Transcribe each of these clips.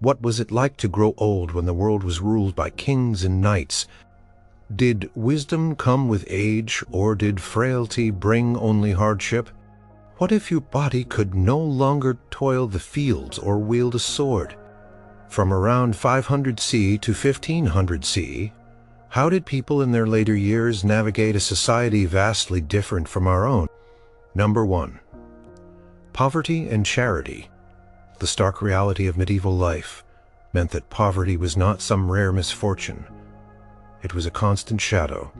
What was it like to grow old when the world was ruled by kings and knights? Did wisdom come with age, or did frailty bring only hardship? What if your body could no longer toil the fields or wield a sword? From around 500 CE to 1500 CE, how did people in their later years navigate a society vastly different from our own? Number 1. Poverty and charity. The stark reality of medieval life meant that poverty was not some rare misfortune. It was a constant shadow,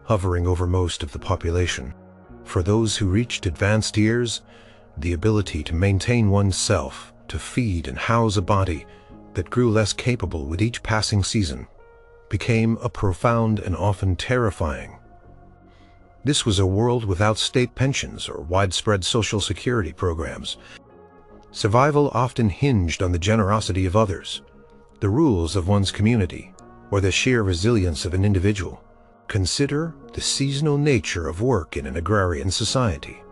hovering over most of the population. For those who reached advanced years, the ability to maintain oneself, to feed and house a body that grew less capable with each passing season, became a profound and often terrifying. This was a world without state pensions or widespread social security programs. Survival often hinged on the generosity of others, the rules of one's community, or the sheer resilience of an individual. Consider the seasonal nature of work in an agrarian society.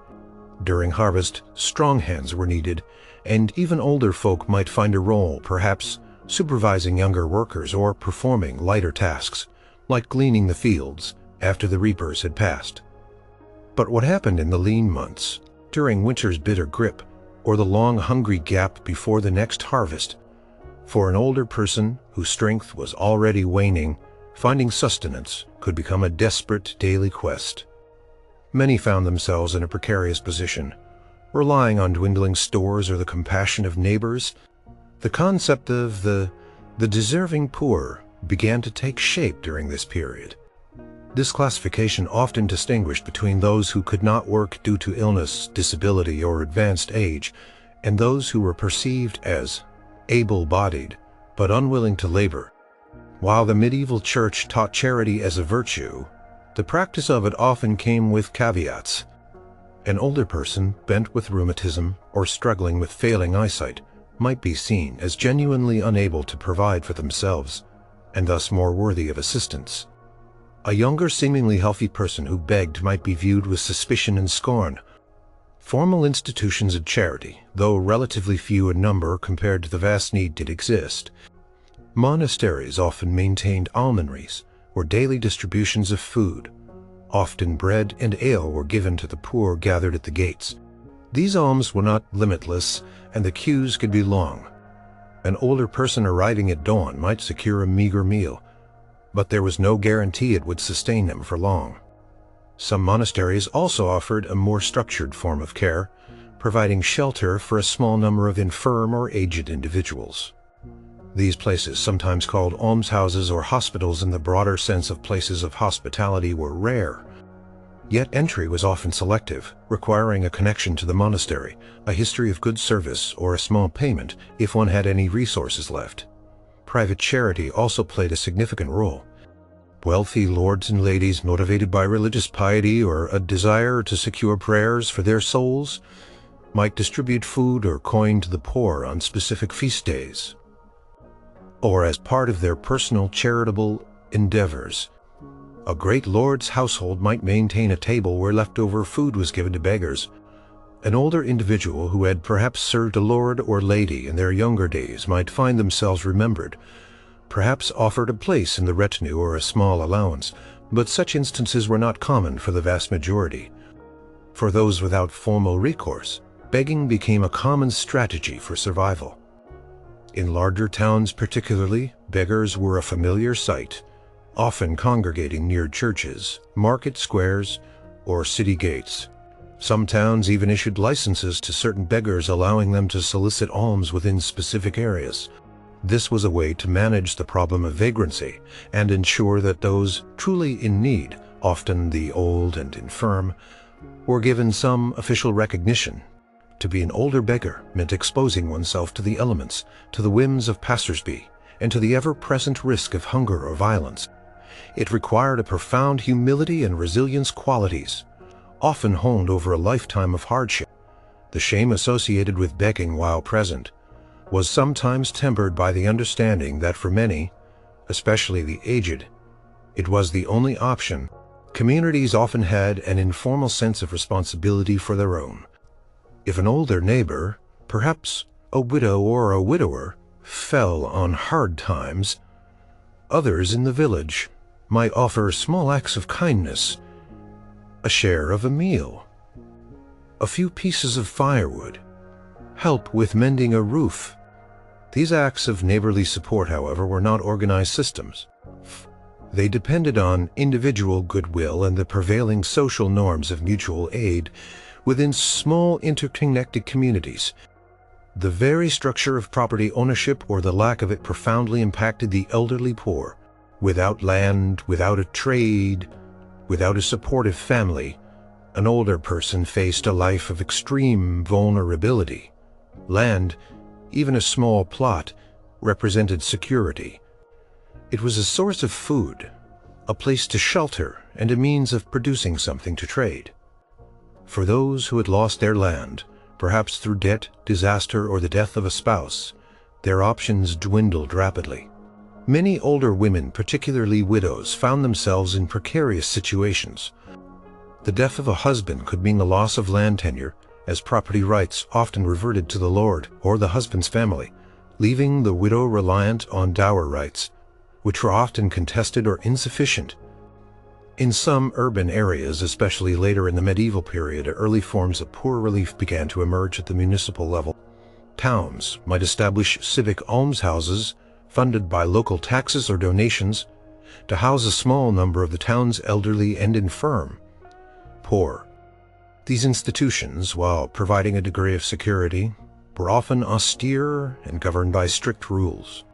During harvest, strong hands were needed, and even older folk might find a role, perhaps supervising younger workers or performing lighter tasks, like gleaning the fields after the reapers had passed. But what happened in the lean months, during winter's bitter grip, or the long hungry gap before the next harvest? For an older person whose strength was already waning, finding sustenance could become a desperate daily quest. Many found themselves in a precarious position, relying on dwindling stores or the compassion of neighbors. The concept of the deserving poor began to take shape during this period. This classification often distinguished between those who could not work due to illness, disability, or advanced age, and those who were perceived as able-bodied but unwilling to labor. While the medieval church taught charity as a virtue, the practice of it often came with caveats. An older person bent with rheumatism or struggling with failing eyesight might be seen as genuinely unable to provide for themselves, and thus more worthy of assistance. A younger, seemingly healthy person who begged might be viewed with suspicion and scorn. Formal institutions of charity, though relatively few in number compared to the vast need that exist. Monasteries often maintained almonries, or daily distributions of food. Often bread and ale were given to the poor gathered at the gates. These alms were not limitless, and the queues could be long. An older person arriving at dawn might secure a meager meal, but there was no guarantee it would sustain them for long. Some monasteries also offered a more structured form of care, providing shelter for a small number of infirm or aged individuals. These places, sometimes called almshouses or hospitals in the broader sense of places of hospitality, were rare. Yet entry was often selective, requiring a connection to the monastery, a history of good service, or a small payment if one had any resources left. Private charity also played a significant role. Wealthy lords and ladies, motivated by religious piety or a desire to secure prayers for their souls, might distribute food or coin to the poor on specific feast days, or as part of their personal charitable endeavors. A great lord's household might maintain a table where leftover food was given to beggars. An older individual who had perhaps served a lord or lady in their younger days might find themselves remembered, perhaps offered a place in the retinue or a small allowance, but such instances were not common for the vast majority. For those without formal recourse, begging became a common strategy for survival. In larger towns particularly, beggars were a familiar sight, often congregating near churches, market squares, or city gates. Some towns even issued licenses to certain beggars, allowing them to solicit alms within specific areas. This was a way to manage the problem of vagrancy and ensure that those truly in need, often the old and infirm, were given some official recognition. To be an older beggar meant exposing oneself to the elements, to the whims of passers-by, and to the ever-present risk of hunger or violence. It required a profound humility and resilience qualities, often honed over a lifetime of hardship. The shame associated with begging while present was sometimes tempered by the understanding that for many, especially the aged, it was the only option. Communities often had an informal sense of responsibility for their own. If an older neighbor, perhaps a widow or a widower, fell on hard times, others in the village might offer small acts of kindness, a share of a meal, a few pieces of firewood, help with mending a roof. These acts of neighborly support, however, were not organized systems. They depended on individual goodwill and the prevailing social norms of mutual aid within small interconnected communities. The very structure of property ownership or the lack of it profoundly impacted the elderly poor. Without land, without a trade, without a supportive family, an older person faced a life of extreme vulnerability. Land, even a small plot, represented security. It was a source of food, a place to shelter, and a means of producing something to trade. For those who had lost their land, perhaps through debt, disaster, or the death of a spouse, their options dwindled rapidly. Many older women, particularly widows, found themselves in precarious situations. The death of a husband could mean the loss of land tenure, as property rights often reverted to the lord or the husband's family, leaving the widow reliant on dower rights, which were often contested or insufficient. In some urban areas, especially later in the medieval period, early forms of poor relief began to emerge at the municipal level. Towns might establish civic almshouses, funded by local taxes or donations, to house a small number of the town's elderly and infirm poor. These institutions, while providing a degree of security, were often austere and governed by strict rules.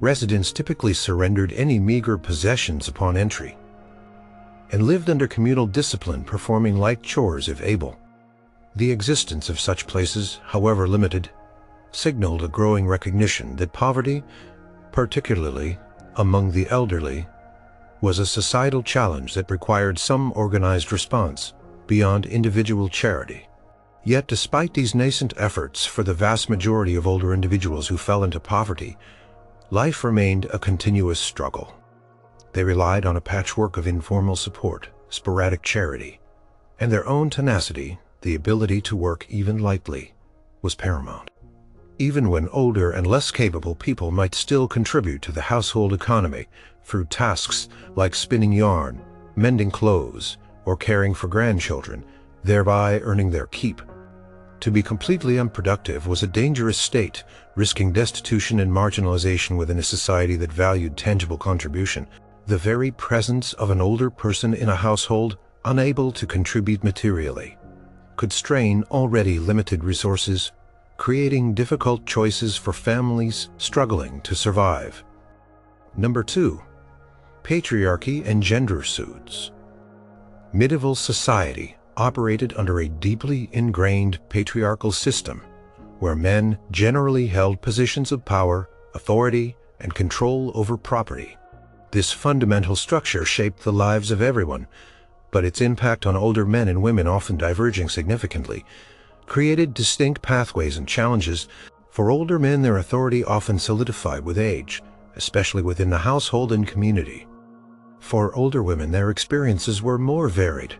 Residents typically surrendered any meager possessions upon entry, and lived under communal discipline, performing light chores if able. The existence of such places, however limited, signaled a growing recognition that poverty, particularly among the elderly, was a societal challenge that required some organized response beyond individual charity. Yet despite these nascent efforts for the vast majority of older individuals who fell into poverty, life remained a continuous struggle. They relied on a patchwork of informal support, sporadic charity, and their own tenacity. The ability to work even lightly was paramount. Even when older and less capable people might still contribute to the household economy through tasks like spinning yarn, mending clothes, or caring for grandchildren, thereby earning their keep. To be completely unproductive was a dangerous state, risking destitution and marginalization within a society that valued tangible contribution. The very presence of an older person in a household, unable to contribute materially, could strain already limited resources, creating difficult choices for families struggling to survive. Number 2. Patriarchy and gender suits. Medieval society operated under a deeply ingrained patriarchal system, where men generally held positions of power, authority, and control over property. This fundamental structure shaped the lives of everyone, but its impact on older men and women, often diverging significantly, created distinct pathways and challenges. For older men, their authority often solidified with age, especially within the household and community. For older women, their experiences were more varied,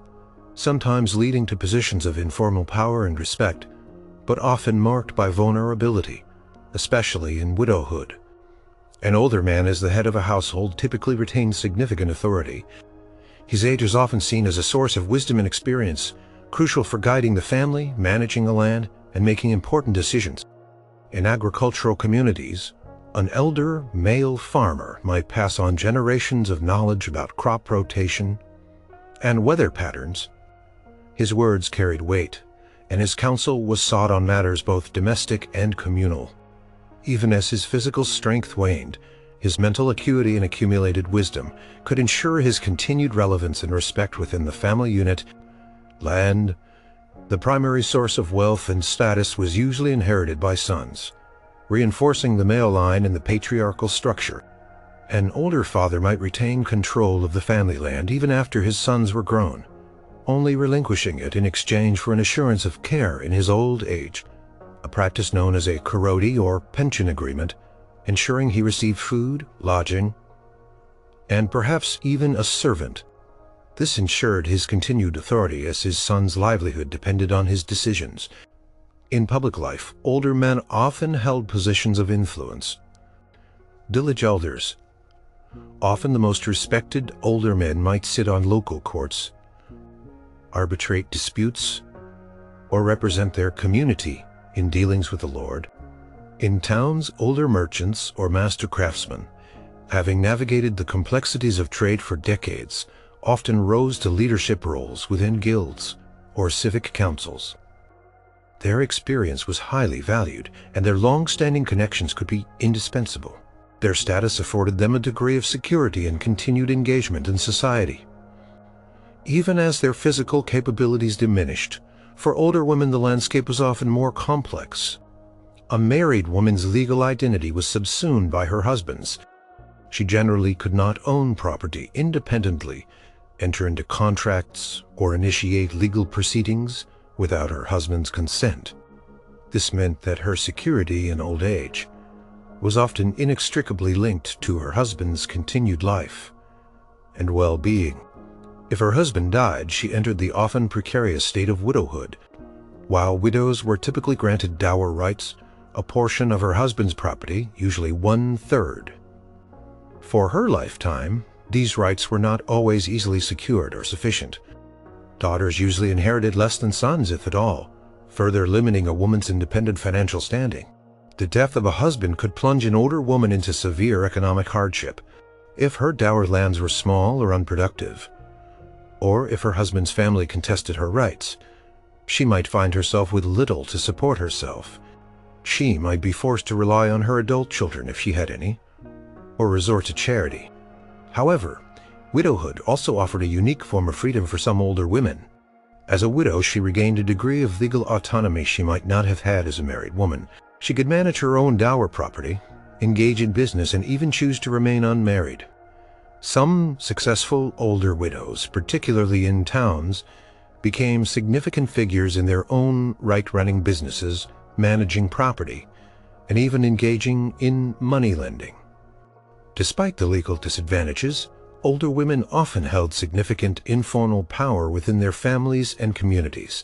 sometimes leading to positions of informal power and respect, but often marked by vulnerability, especially in widowhood. An older man as the head of a household typically retains significant authority. His age is often seen as a source of wisdom and experience, crucial for guiding the family, managing the land, and making important decisions. In agricultural communities, an elder male farmer might pass on generations of knowledge about crop rotation and weather patterns. His words carried weight, and his counsel was sought on matters both domestic and communal. Even as his physical strength waned, his mental acuity and accumulated wisdom could ensure his continued relevance and respect within the family unit. Land, the primary source of wealth and status, was usually inherited by sons, reinforcing the male line in the patriarchal structure. An older father might retain control of the family land even after his sons were grown, only relinquishing it in exchange for an assurance of care in his old age, a practice known as a corrodi or pension agreement, ensuring he received food, lodging, and perhaps even a servant. This ensured his continued authority as his son's livelihood depended on his decisions. In public life, older men often held positions of influence. Village elders. Often the most respected older men might sit on local courts, arbitrate disputes, or represent their community in dealings with the Lord. In towns, older merchants or master craftsmen, having navigated the complexities of trade for decades, often rose to leadership roles within guilds or civic councils. Their experience was highly valued, and their long-standing connections could be indispensable. Their status afforded them a degree of security and continued engagement in society. Even as their physical capabilities diminished, for older women the landscape was often more complex. A married woman's legal identity was subsumed by her husband's. She generally could not own property independently, enter into contracts, or initiate legal proceedings without her husband's consent. This meant that her security in old age was often inextricably linked to her husband's continued life and well-being. If her husband died, she entered the often precarious state of widowhood. While widows were typically granted dower rights, a portion of her husband's property, usually 1/3. For her lifetime, these rights were not always easily secured or sufficient. Daughters usually inherited less than sons, if at all, further limiting a woman's independent financial standing. The death of a husband could plunge an older woman into severe economic hardship if her dower lands were small or unproductive, or if her husband's family contested her rights. She might find herself with little to support herself. She might be forced to rely on her adult children if she had any, or resort to charity. However, widowhood also offered a unique form of freedom for some older women. As a widow, she regained a degree of legal autonomy she might not have had as a married woman. She could manage her own dower property, engage in business, and even choose to remain unmarried. Some successful older widows, particularly in towns, became significant figures in their own right, running businesses, managing property, and even engaging in money lending. Despite the legal disadvantages, older women often held significant informal power within their families and communities.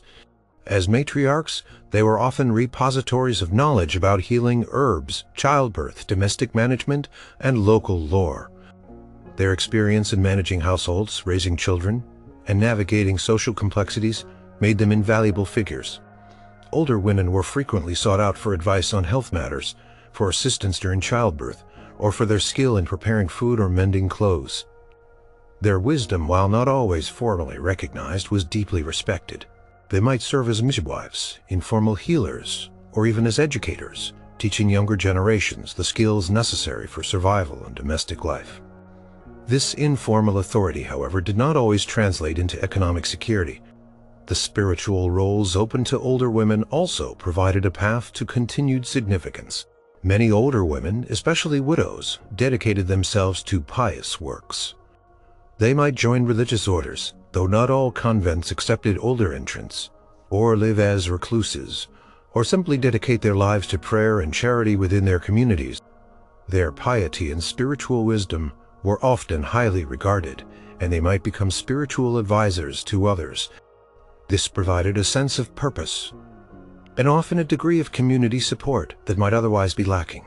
As matriarchs, they were often repositories of knowledge about healing herbs, childbirth, domestic management, and local lore. Their experience in managing households, raising children, and navigating social complexities made them invaluable figures. Older women were frequently sought out for advice on health matters, for assistance during childbirth, or for their skill in preparing food or mending clothes. Their wisdom, while not always formally recognized, was deeply respected. They might serve as midwives, informal healers, or even as educators, teaching younger generations the skills necessary for survival in domestic life. This informal authority, however, did not always translate into economic security. The spiritual roles open to older women also provided a path to continued significance. Many older women, especially widows, dedicated themselves to pious works. They might join religious orders, though not all convents accepted older entrants, or live as recluses, or simply dedicate their lives to prayer and charity within their communities. Their piety and spiritual wisdom were often highly regarded, and they might become spiritual advisors to others. This provided a sense of purpose, and often a degree of community support that might otherwise be lacking.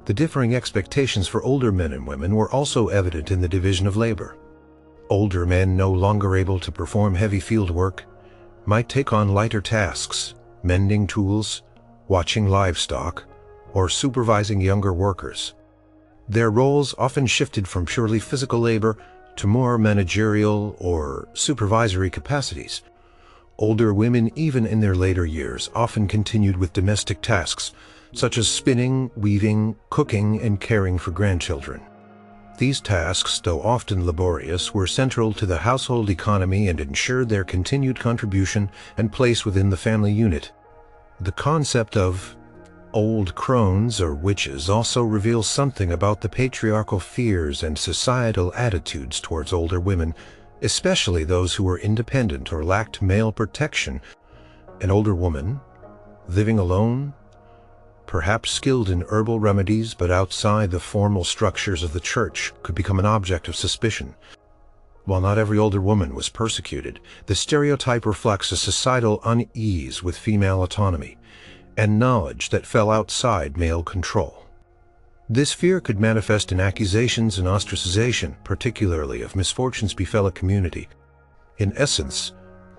The differing expectations for older men and women were also evident in the division of labor. Older men, no longer able to perform heavy field work, might take on lighter tasks, mending tools, watching livestock, or supervising younger workers. Their roles often shifted from purely physical labor to more managerial or supervisory capacities. Older women, even in their later years, often continued with domestic tasks, such as spinning, weaving, cooking, and caring for grandchildren. These tasks, though often laborious, were central to the household economy and ensured their continued contribution and place within the family unit. The concept of old crones or witches also reveals something about the patriarchal fears and societal attitudes towards older women, especially those who were independent or lacked male protection. An older woman, living alone, perhaps skilled in herbal remedies but outside the formal structures of the church, could become an object of suspicion. While not every older woman was persecuted, the stereotype reflects a societal unease with female autonomy. and knowledge that fell outside male control. This fear could manifest in accusations and ostracization, particularly if misfortunes befell a community. In essence,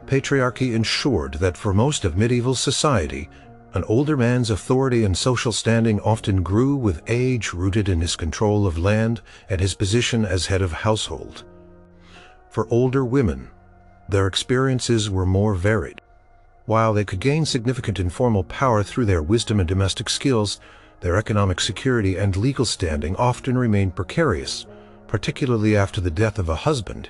patriarchy ensured that for most of medieval society, an older man's authority and social standing often grew with age, rooted in his control of land and his position as head of household. For older women, their experiences were more varied. While they could gain significant informal power through their wisdom and domestic skills, their economic security and legal standing often remained precarious, particularly after the death of a husband.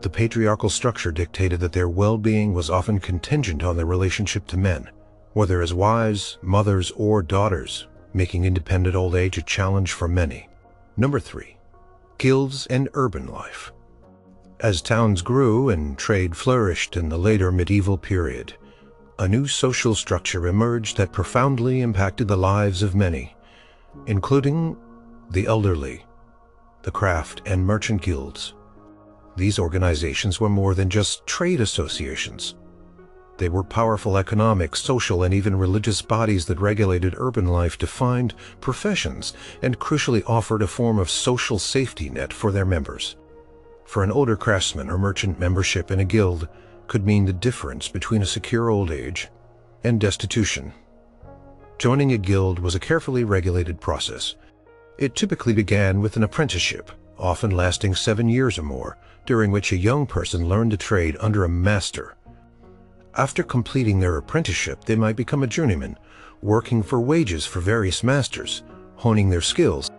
The patriarchal structure dictated that their well-being was often contingent on their relationship to men, whether as wives, mothers, or daughters, making independent old age a challenge for many. Number 3. Guilds and urban life. As towns grew and trade flourished in the later medieval period, a new social structure emerged that profoundly impacted the lives of many, including the elderly, the craft and merchant guilds. These organizations were more than just trade associations. They were powerful economic, social, and even religious bodies that regulated urban life, defined professions, and crucially offered a form of social safety net for their members. For an older craftsman or merchant, membership in a guild could mean the difference between a secure old age and destitution. Joining a guild was a carefully regulated process. It typically began with an apprenticeship, often lasting 7 years or more, during which a young person learned a trade under a master. After completing their apprenticeship, they might become a journeyman, working for wages for various masters, honing their skills.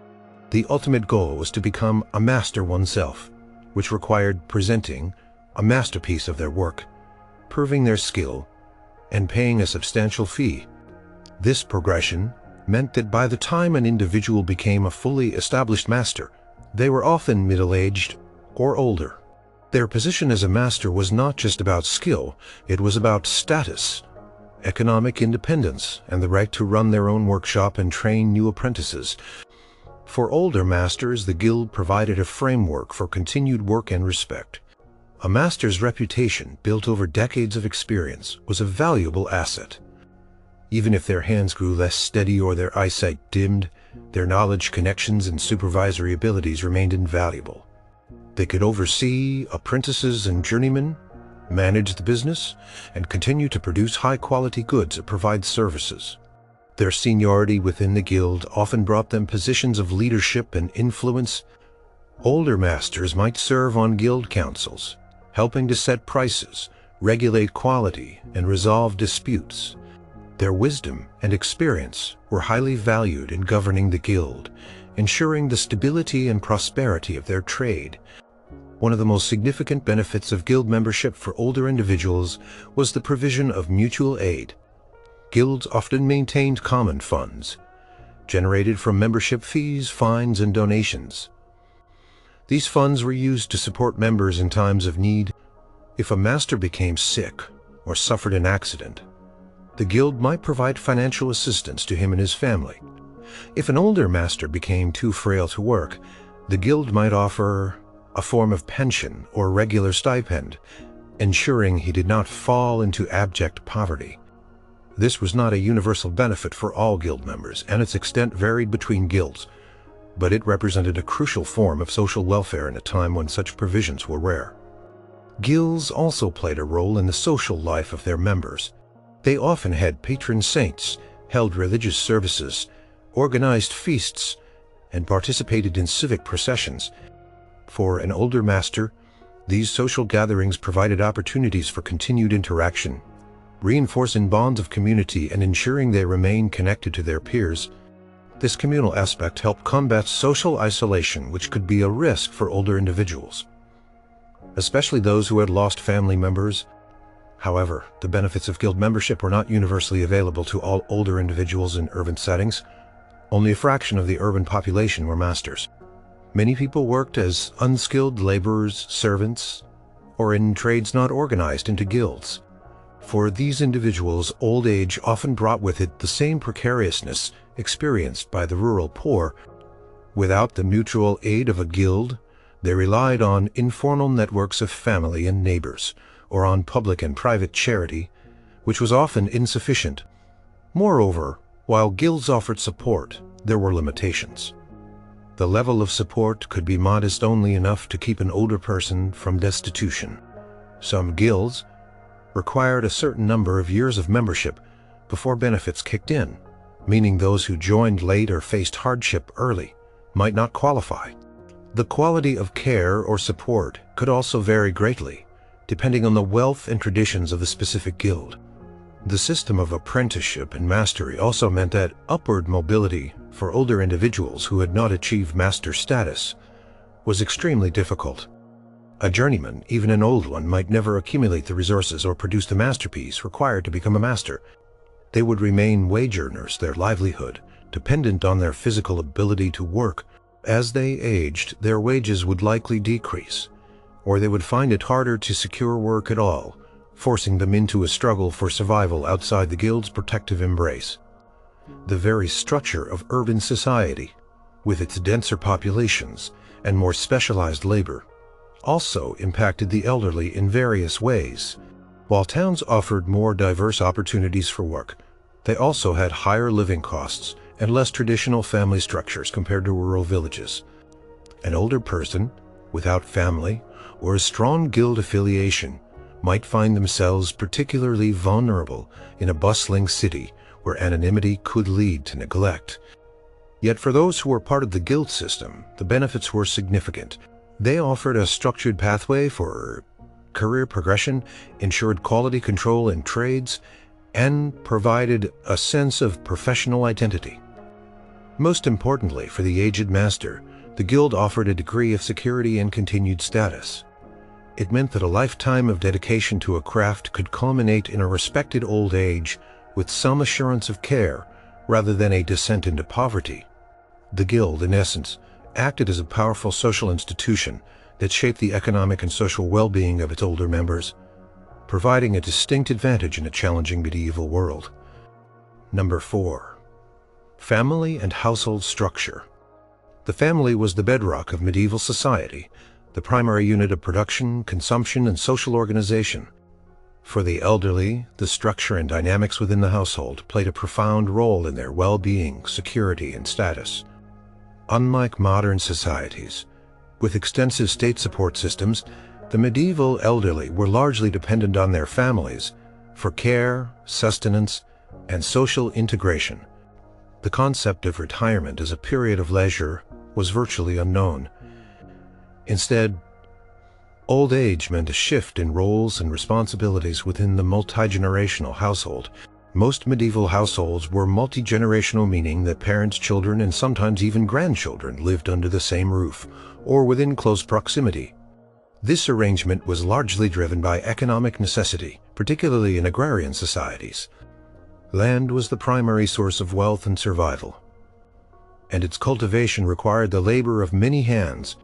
The ultimate goal was to become a master oneself, which required presenting a masterpiece of their work, proving their skill, and paying a substantial fee. This progression meant that by the time an individual became a fully established master, they were often middle-aged or older. Their position as a master was not just about skill, it was about status, economic independence, and the right to run their own workshop and train new apprentices. For older masters, the guild provided a framework for continued work and respect. A master's reputation, built over decades of experience, was a valuable asset. Even if their hands grew less steady or their eyesight dimmed, their knowledge, connections, and supervisory abilities remained invaluable. They could oversee apprentices and journeymen, manage the business, and continue to produce high-quality goods or provide services. Their seniority within the guild often brought them positions of leadership and influence. Older masters might serve on guild councils, helping to set prices, regulate quality, and resolve disputes. Their wisdom and experience were highly valued in governing the guild, ensuring the stability and prosperity of their trade. One of the most significant benefits of guild membership for older individuals was the provision of mutual aid. Guilds often maintained common funds, generated from membership fees, fines, and donations. These funds were used to support members in times of need. If a master became sick or suffered an accident, the guild might provide financial assistance to him and his family. If an older master became too frail to work, the guild might offer a form of pension or regular stipend, ensuring he did not fall into abject poverty. This was not a universal benefit for all guild members, and its extent varied between guilds, but it represented a crucial form of social welfare in a time when such provisions were rare. Guilds also played a role in the social life of their members. They often had patron saints, held religious services, organized feasts, and participated in civic processions. For an older master, these social gatherings provided opportunities for continued interaction, reinforcing bonds of community and ensuring they remain connected to their peers. This communal aspect helped combat social isolation, which could be a risk for older individuals, especially those who had lost family members. However, the benefits of guild membership were not universally available to all older individuals in urban settings. Only a fraction of the urban population were masters. Many people worked as unskilled laborers, servants, or in trades not organized into guilds. For these individuals, old age often brought with it the same precariousness experienced by the rural poor. Without the mutual aid of a guild, they relied on informal networks of family and neighbors, or on public and private charity, which was often insufficient. Moreover, while guilds offered support, there were limitations. The level of support could be modest, only enough to keep an older person from destitution. Some guilds required a certain number of years of membership before benefits kicked in, meaning those who joined late or faced hardship early might not qualify. The quality of care or support could also vary greatly, depending on the wealth and traditions of the specific guild. The system of apprenticeship and mastery also meant that upward mobility for older individuals who had not achieved master status was extremely difficult. A journeyman, even an old one, might never accumulate the resources or produce the masterpiece required to become a master. They would remain wage earners, their livelihood dependent on their physical ability to work. As they aged, their wages would likely decrease, or they would find it harder to secure work at all, forcing them into a struggle for survival outside the guild's protective embrace. The very structure of urban society, with its denser populations and more specialized labor, also impacted the elderly in various ways. While towns offered more diverse opportunities for work, they also had higher living costs and less traditional family structures compared to rural villages. An older person, without family or a strong guild affiliation, might find themselves particularly vulnerable in a bustling city where anonymity could lead to neglect. Yet for those who were part of the guild system, the benefits were significant. They offered a structured pathway for career progression, ensured quality control in trades, and provided a sense of professional identity. Most importantly, for the aged master, the guild offered a degree of security and continued status. It meant that a lifetime of dedication to a craft could culminate in a respected old age with some assurance of care rather than a descent into poverty. The guild, in essence, acted as a powerful social institution that shaped the economic and social well-being of its older members, providing a distinct advantage in a challenging medieval world. Number 4. Family and household structure. The family was the bedrock of medieval society, the primary unit of production, consumption, and social organization. For the elderly, the structure and dynamics within the household played a profound role in their well-being, security, and status. Unlike modern societies, with extensive state support systems, the medieval elderly were largely dependent on their families for care, sustenance, and social integration. The concept of retirement as a period of leisure was virtually unknown. Instead, old age meant a shift in roles and responsibilities within the multi-generational household. Most medieval households were multi-generational, meaning that parents, children, and sometimes even grandchildren lived under the same roof or within close proximity. This arrangement was largely driven by economic necessity, particularly in agrarian societies. Land was the primary source of wealth and survival, and its cultivation required the labor of many hands.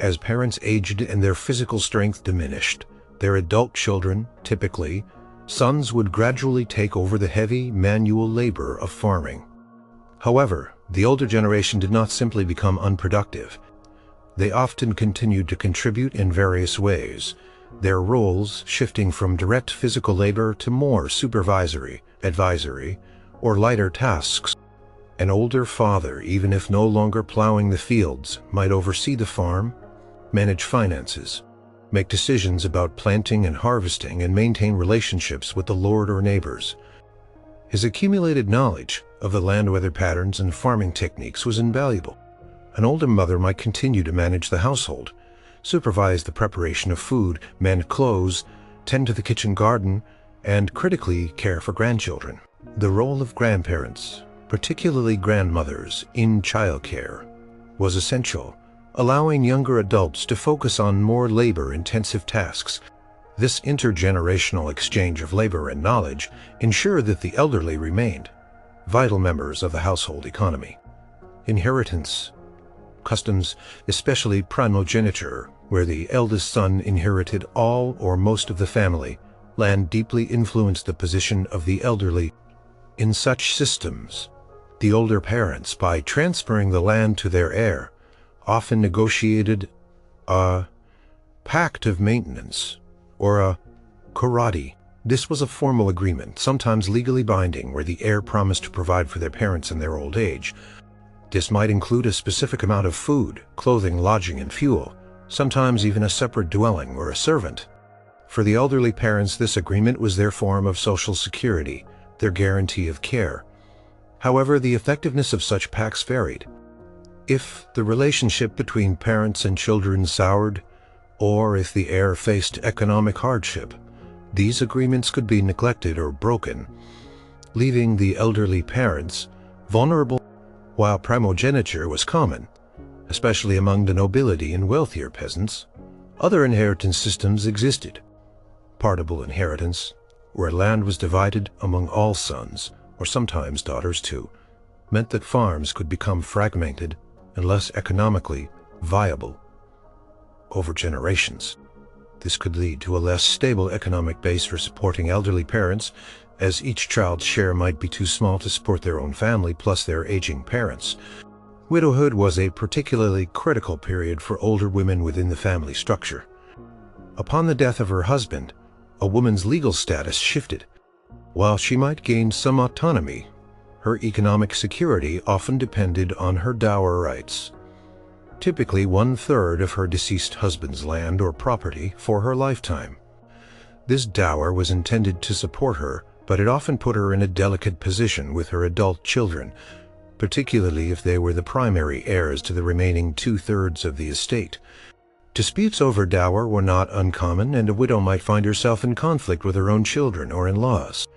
As parents aged and their physical strength diminished, their adult children, typically sons, would gradually take over the heavy manual labor of farming. However, the older generation did not simply become unproductive. They often continued to contribute in various ways, their roles shifting from direct physical labor to more supervisory, advisory, or lighter tasks. An older father, even if no longer plowing the fields, might oversee the farm, manage finances, make decisions about planting and harvesting, and maintain relationships with the lord or neighbors. His accumulated knowledge of the land weather patterns and farming techniques was invaluable. An older mother might continue to manage the household, supervise the preparation of food, mend clothes, tend to the kitchen garden, and critically care for grandchildren. The role of grandparents, particularly grandmothers, in childcare was essential, allowing younger adults to focus on more labor-intensive tasks. This intergenerational exchange of labor and knowledge ensured that the elderly remained vital members of the household economy. Inheritance customs, especially primogeniture, where the eldest son inherited all or most of the family land, deeply influenced the position of the elderly. In such systems, the older parents, by transferring the land to their heir, often negotiated a pact of maintenance, or a karate, This was a formal agreement, sometimes legally binding, where the heir promised to provide for their parents in their old age. This might include a specific amount of food, clothing, lodging, and fuel, sometimes even a separate dwelling or a servant. For the elderly parents, this agreement was their form of social security, their guarantee of care. However, the effectiveness of such pacts varied. If the relationship between parents and children soured, or if the heir faced economic hardship, these agreements could be neglected or broken, leaving the elderly parents vulnerable. While primogeniture was common, especially among the nobility and wealthier peasants, other inheritance systems existed. Partible inheritance, where land was divided among all sons, or sometimes daughters too, meant that farms could become fragmented and less economically viable over generations. This could lead to a less stable economic base for supporting elderly parents, as each child's share might be too small to support their own family plus their aging parents. Widowhood was a particularly critical period for older women within the family structure. Upon the death of her husband, a woman's legal status shifted. While she might gain some autonomy, her economic security often depended on her dower rights, typically 1/3 of her deceased husband's land or property for her lifetime. This dower was intended to support her, but it often put her in a delicate position with her adult children, particularly if they were the primary heirs to the remaining 2/3 of the estate. Disputes over dower were not uncommon, and a widow might find herself in conflict with her own children or in-laws.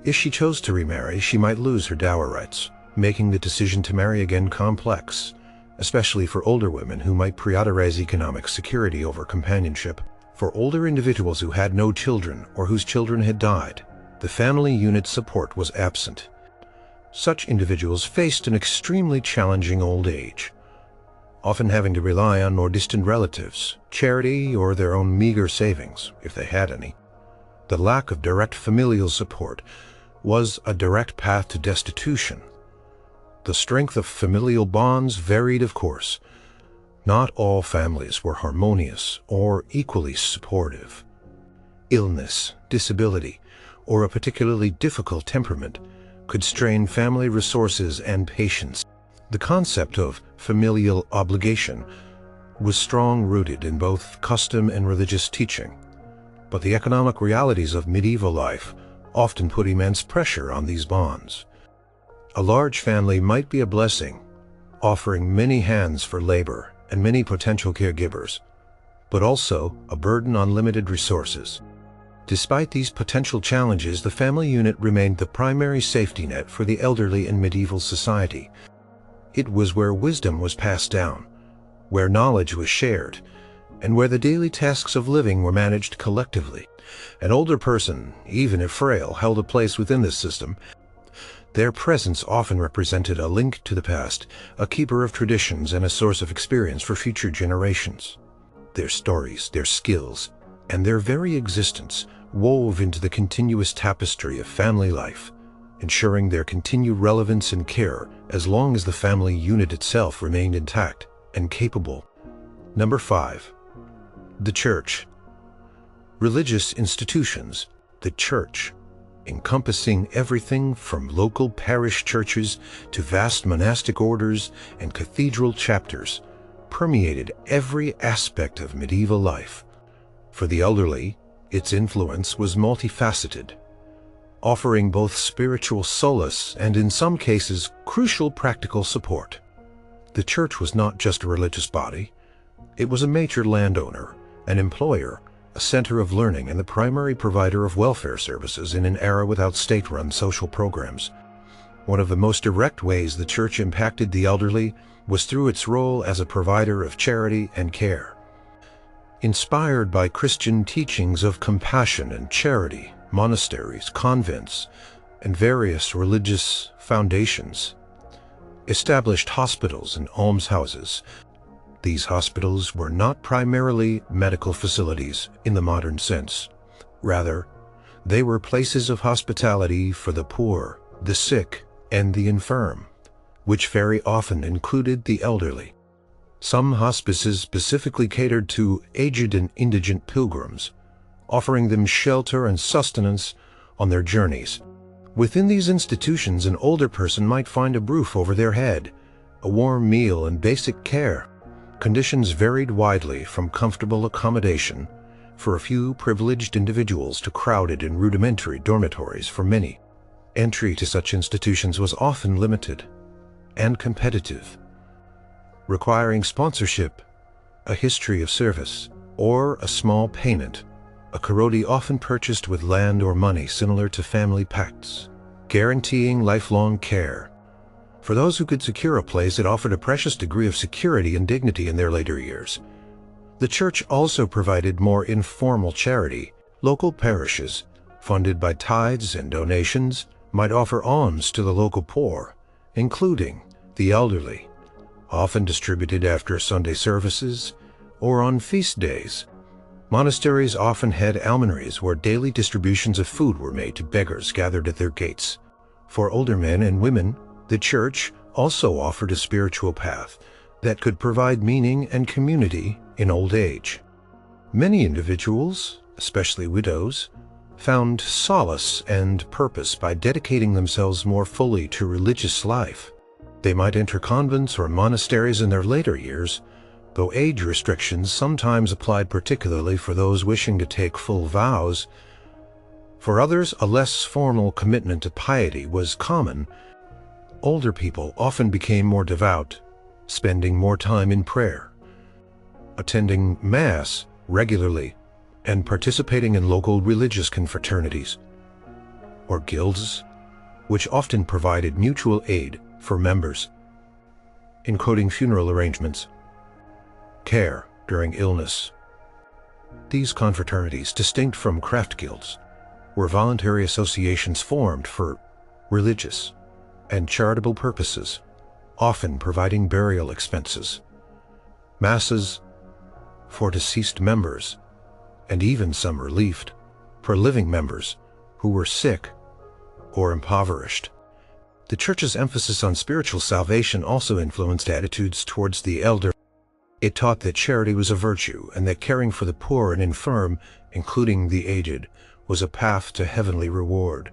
If she chose to remarry, she might lose her dower rights, making the decision to marry again complex, especially for older women who might prioritize economic security over companionship. For older individuals who had no children or whose children had died, the family unit support was absent. Such individuals faced an extremely challenging old age, often having to rely on more distant relatives, charity, or their own meager savings, if they had any. The lack of direct familial support was a direct path to destitution. The strength of familial bonds varied, of course. Not all families were harmonious or equally supportive. Illness, disability, or a particularly difficult temperament could strain family resources and patience. The concept of familial obligation was strong-rooted in both custom and religious teaching, but the economic realities of medieval life often put immense pressure on these bonds. A large family might be a blessing, offering many hands for labor and many potential caregivers, but also a burden on limited resources. Despite these potential challenges, the family unit remained the primary safety net for the elderly in medieval society. It was where wisdom was passed down, where knowledge was shared, and where the daily tasks of living were managed collectively. An older person, even if frail, held a place within this system. Their presence often represented a link to the past, a keeper of traditions, and a source of experience for future generations. Their stories, their skills, and their very existence wove into the continuous tapestry of family life, ensuring their continued relevance and care as long as the family unit itself remained intact and capable. Number 5. The Church. Religious institutions. The Church, encompassing everything from local parish churches to vast monastic orders and cathedral chapters, permeated every aspect of medieval life. For the elderly, its influence was multifaceted, offering both spiritual solace and, in some cases, crucial practical support. The church was not just a religious body. It was a major landowner, an employer, a center of learning, and the primary provider of welfare services in an era without state-run social programs. One of the most direct ways the church impacted the elderly was through its role as a provider of charity and care. Inspired by Christian teachings of compassion and charity, monasteries, convents, and various religious foundations established hospitals and almshouses. These hospitals were not primarily medical facilities in the modern sense. Rather, they were places of hospitality for the poor, the sick, and the infirm, which very often included the elderly. Some hospices specifically catered to aged and indigent pilgrims, offering them shelter and sustenance on their journeys. Within these institutions, an older person might find a roof over their head, a warm meal, and basic care. Conditions varied widely from comfortable accommodation for a few privileged individuals to crowded and rudimentary dormitories for many. Entry to such institutions was often limited and competitive, requiring sponsorship, a history of service, or a small payment, a karodi often purchased with land or money similar to family pacts, guaranteeing lifelong care. For those who could secure a place, it offered a precious degree of security and dignity in their later years. The church also provided more informal charity. Local parishes, funded by tithes and donations, might offer alms to the local poor, including the elderly, often distributed after Sunday services or on feast days. Monasteries often had almonries where daily distributions of food were made to beggars gathered at their gates. For older men and women, the church also offered a spiritual path that could provide meaning and community in old age. Many individuals, especially widows, found solace and purpose by dedicating themselves more fully to religious life. They might enter convents or monasteries in their later years, though age restrictions sometimes applied particularly for those wishing to take full vows. For others, a less formal commitment to piety was common. Older people often became more devout, spending more time in prayer, attending Mass regularly, and participating in local religious confraternities or guilds, which often provided mutual aid for members, including funeral arrangements, care during illness. These confraternities, distinct from craft guilds, were voluntary associations formed for religious and charitable purposes, often providing burial expenses, masses for deceased members, and even some relief for living members who were sick or impoverished. The Church's emphasis on spiritual salvation also influenced attitudes towards the elder. It taught that charity was a virtue and that caring for the poor and infirm, including the aged, was a path to heavenly reward.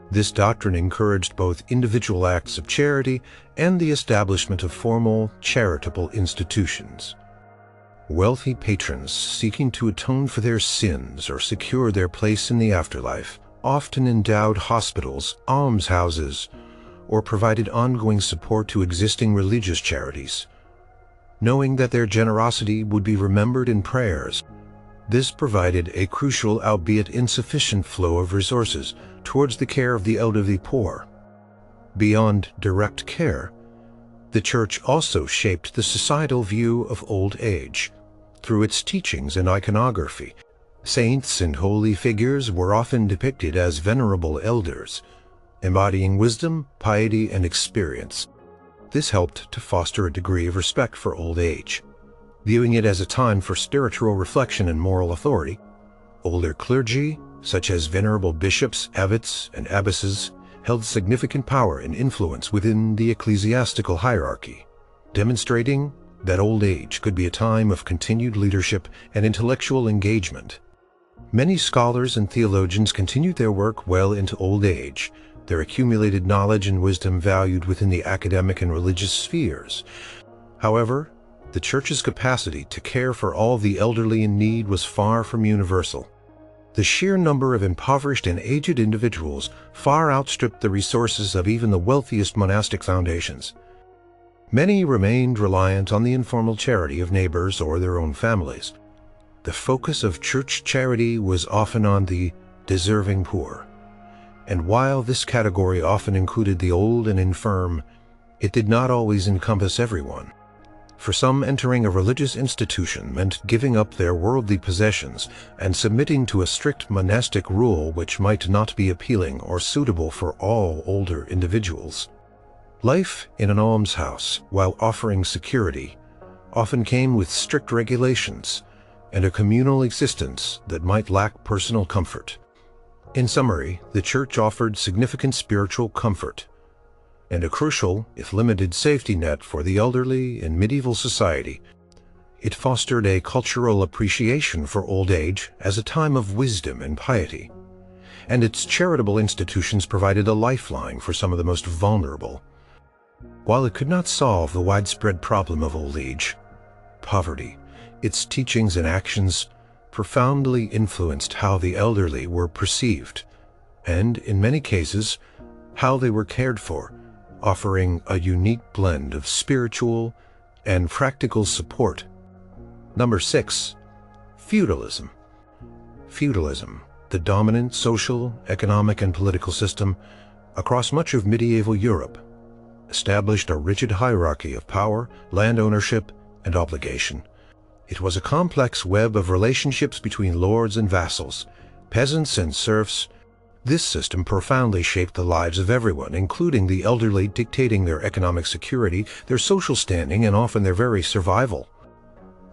This doctrine encouraged both individual acts of charity and the establishment of formal charitable institutions. Wealthy patrons seeking to atone for their sins or secure their place in the afterlife often endowed hospitals, almshouses, or provided ongoing support to existing religious charities, knowing that their generosity would be remembered in prayers. This provided a crucial, albeit insufficient, flow of resources towards the care of the elderly poor. Beyond direct care, the Church also shaped the societal view of old age. Through its teachings and iconography, saints and holy figures were often depicted as venerable elders, embodying wisdom, piety, and experience. This helped to foster a degree of respect for old age. Viewing it as a time for spiritual reflection and moral authority, older clergy, such as venerable bishops, abbots, and abbesses, held significant power and influence within the ecclesiastical hierarchy, demonstrating that old age could be a time of continued leadership and intellectual engagement. Many scholars and theologians continued their work well into old age, their accumulated knowledge and wisdom valued within the academic and religious spheres. However, the Church's capacity to care for all the elderly in need was far from universal. The sheer number of impoverished and aged individuals far outstripped the resources of even the wealthiest monastic foundations. Many remained reliant on the informal charity of neighbors or their own families. The focus of church charity was often on the deserving poor, and while this category often included the old and infirm, it did not always encompass everyone. For some, entering a religious institution meant giving up their worldly possessions and submitting to a strict monastic rule which might not be appealing or suitable for all older individuals. Life in an almshouse, while offering security, often came with strict regulations and a communal existence that might lack personal comfort. In summary, the Church offered significant spiritual comfort and a crucial, if limited, safety net for the elderly in medieval society. It fostered a cultural appreciation for old age as a time of wisdom and piety, and its charitable institutions provided a lifeline for some of the most vulnerable. While it could not solve the widespread problem of old age, poverty, its teachings and actions profoundly influenced how the elderly were perceived, and, in many cases, how they were cared for, offering a unique blend of spiritual and practical support. Number 6. Feudalism. Feudalism, the dominant social, economic, and political system across much of medieval Europe, established a rigid hierarchy of power, land ownership, and obligation. It was a complex web of relationships between lords and vassals, peasants and serfs. This system profoundly shaped the lives of everyone, including the elderly, dictating their economic security, their social standing, and often their very survival.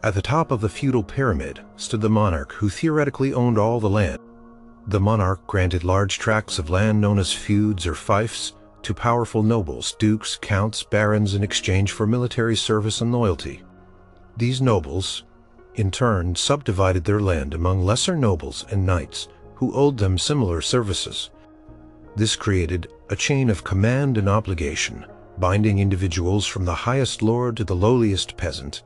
At the top of the feudal pyramid stood the monarch, who theoretically owned all the land. The monarch granted large tracts of land known as feuds or fiefs to powerful nobles, dukes, counts, barons in exchange for military service and loyalty. These nobles, in turn, subdivided their land among lesser nobles and knights who owed them similar services. This created a chain of command and obligation, binding individuals from the highest lord to the lowliest peasant.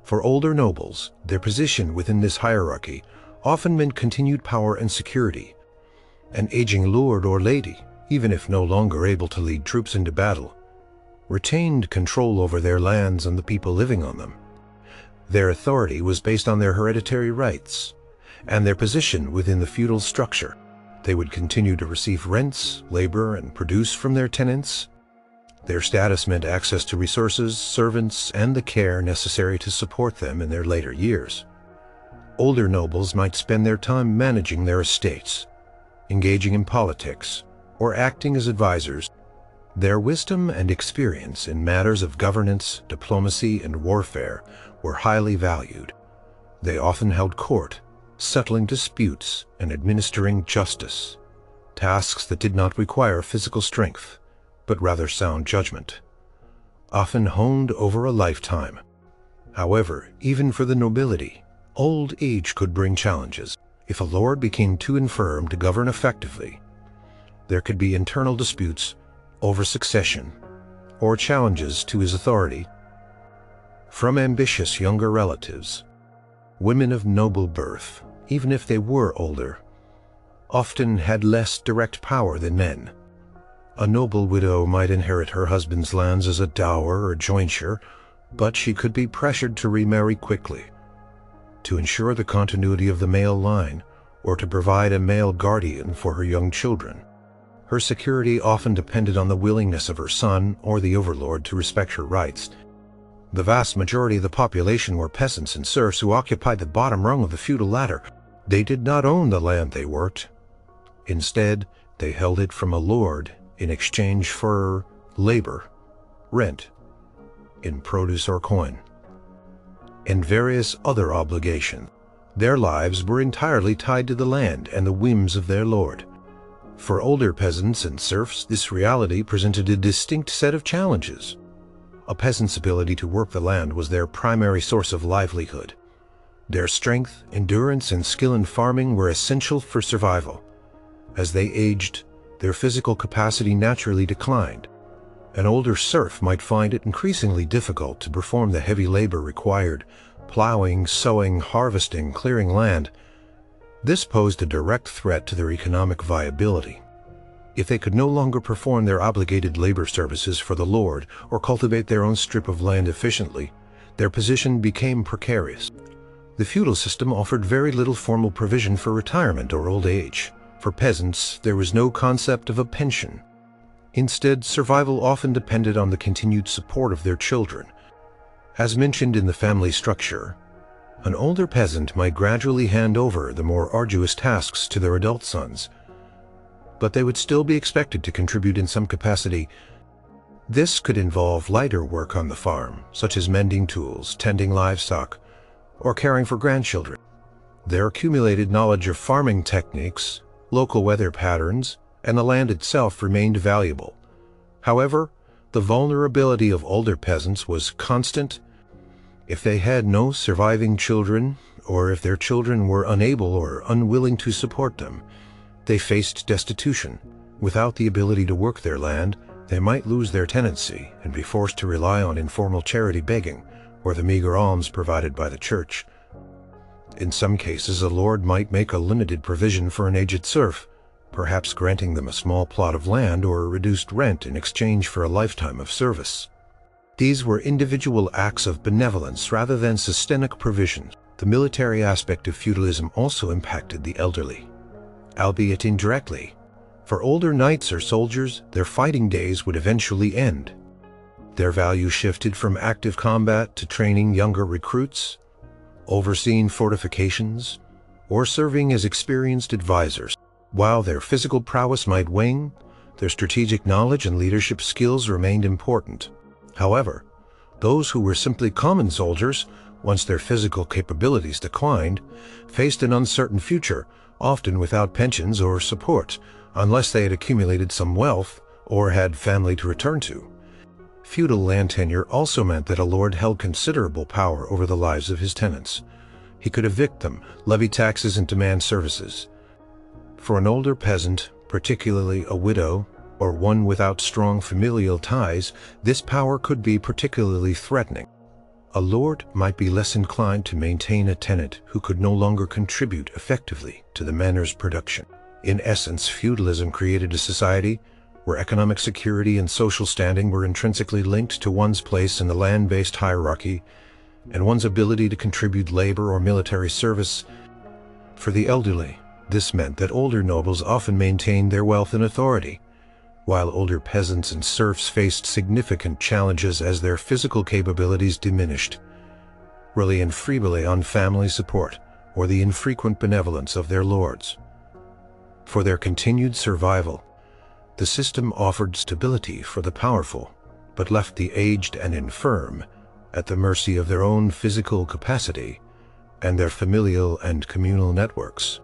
For older nobles, their position within this hierarchy often meant continued power and security. An aging lord or lady, even if no longer able to lead troops into battle, retained control over their lands and the people living on them. Their authority was based on their hereditary rights and their position within the feudal structure. They would continue to receive rents, labor, and produce from their tenants. Their status meant access to resources, servants, and the care necessary to support them in their later years. Older nobles might spend their time managing their estates, engaging in politics, or acting as advisors. Their wisdom and experience in matters of governance, diplomacy, and warfare were highly valued. They often held court, settling disputes and administering justice, tasks that did not require physical strength, but rather sound judgment, often honed over a lifetime. However, even for the nobility, old age could bring challenges. If a lord became too infirm to govern effectively, there could be internal disputes over succession or challenges to his authority from ambitious younger relatives. Women of noble birth, even if they were older, often had less direct power than men. A noble widow might inherit her husband's lands as a dower or jointure, but she could be pressured to remarry quickly to ensure the continuity of the male line or to provide a male guardian for her young children. Her security often depended on the willingness of her son or the overlord to respect her rights. The vast majority of the population were peasants and serfs who occupied the bottom rung of the feudal ladder. They did not own the land they worked. Instead, they held it from a lord in exchange for labor, rent, in produce or coin, and various other obligations. Their lives were entirely tied to the land and the whims of their lord. For older peasants and serfs, this reality presented a distinct set of challenges. A peasant's ability to work the land was their primary source of livelihood. Their strength, endurance, and skill in farming were essential for survival. As they aged, their physical capacity naturally declined. An older serf might find it increasingly difficult to perform the heavy labor required, plowing, sowing, harvesting, clearing land. This posed a direct threat to their economic viability. If they could no longer perform their obligated labor services for the lord or cultivate their own strip of land efficiently, their position became precarious. The feudal system offered very little formal provision for retirement or old age. For peasants, there was no concept of a pension. Instead, survival often depended on the continued support of their children. As mentioned in the family structure, an older peasant might gradually hand over the more arduous tasks to their adult sons, but they would still be expected to contribute in some capacity. This could involve lighter work on the farm, such as mending tools, tending livestock, or caring for grandchildren. Their accumulated knowledge of farming techniques, local weather patterns, and the land itself remained valuable. However, the vulnerability of older peasants was constant. If they had no surviving children, or if their children were unable or unwilling to support them, they faced destitution. Without the ability to work their land, they might lose their tenancy and be forced to rely on informal charity begging or the meager alms provided by the church. In some cases, a lord might make a limited provision for an aged serf, perhaps granting them a small plot of land or a reduced rent in exchange for a lifetime of service. These were individual acts of benevolence rather than systemic provision. The military aspect of feudalism also impacted the elderly, albeit indirectly. For older knights or soldiers, their fighting days would eventually end. Their value shifted from active combat to training younger recruits, overseeing fortifications, or serving as experienced advisors. While their physical prowess might wane, their strategic knowledge and leadership skills remained important. However, those who were simply common soldiers, once their physical capabilities declined, faced an uncertain future, often without pensions or support, unless they had accumulated some wealth or had family to return to. Feudal land tenure also meant that a lord held considerable power over the lives of his tenants. He could evict them, levy taxes, and demand services. For an older peasant, particularly a widow, or one without strong familial ties, this power could be particularly threatening. A lord might be less inclined to maintain a tenant who could no longer contribute effectively to the manor's production. In essence, feudalism created a society where economic security and social standing were intrinsically linked to one's place in the land-based hierarchy and one's ability to contribute labor or military service. For the elderly, this meant that older nobles often maintained their wealth and authority, while older peasants and serfs faced significant challenges as their physical capabilities diminished, relying feebly on family support or the infrequent benevolence of their lords. For their continued survival, the system offered stability for the powerful, but left the aged and infirm at the mercy of their own physical capacity and their familial and communal networks.